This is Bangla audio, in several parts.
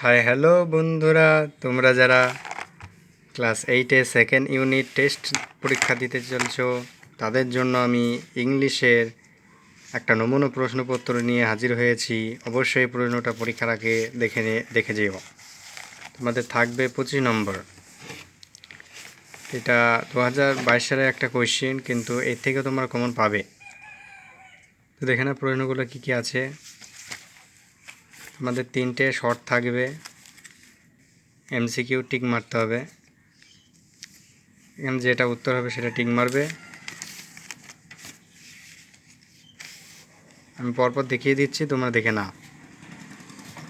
হাই হ্যালো বন্ধুরা, তোমরা যারা ক্লাস 8-এ সেকেন্ড ইউনিট টেস্ট পরীক্ষা দিতে চলছো তাদের জন্য আমি ইংলিশের একটা নমুনা প্রশ্নপত্র নিয়ে হাজির হয়েছি। অবশ্যই প্রশ্নটা পরীক্ষার আগে দেখে যেও। তোমাদের থাকবে 25 নম্বর। এটা 2022 সালের একটা কোয়েশ্চেন, কিন্তু এর থেকে তোমরা কমন পাবে। তো দেখে না প্রশ্নগুলো কী কী আছে। তোমাদের 3টে শর্ট থাকবে, এমসিকিউ টিক মারতে হবে। এখানে যেটা উত্তর হবে সেটা টিক মারবে। আমি পরপর দেখিয়ে দিচ্ছি, তোমরা দেখে নাও।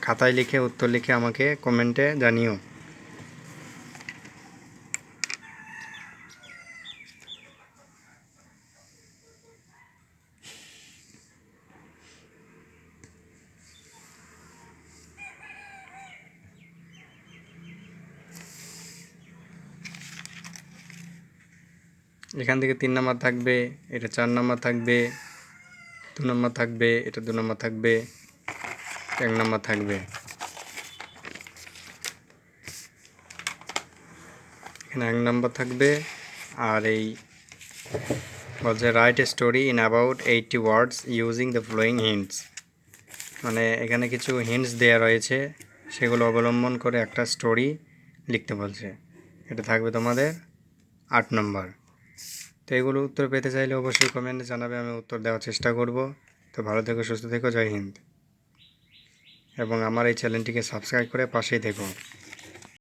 খাতায় লিখে উত্তর লিখে আমাকে কমেন্টে জানিও। এখান থেকে 3 নম্বর থাকবে, এটা 4 নম্বর থাকবে, 2 নম্বর থাকবে, এটা 2 নম্বর থাকবে, 1 নম্বর থাকবে। এখানে 1 নম্বর থাকবে। আর এই বলছে write a story in about 80 words using the following hints. মানে এখানে কিছু হিন্টস দেওয়া রয়েছে, সেগুলো অবলম্বন করে একটা স্টোরি লিখতে বলছে। এটা থাকবে তোমাদের 8 নম্বর। তো এগুলো উত্তর পেতে চাইলে অবশ্যই কমেন্টে জানাবে, আমি উত্তর দেওয়ার চেষ্টা করব। তো ভালো থেকো, সুস্থ থেকো, জয় হিন্দ। এবং আমার এই চ্যানেলটিকে সাবস্ক্রাইব করে পাশেই থেকো।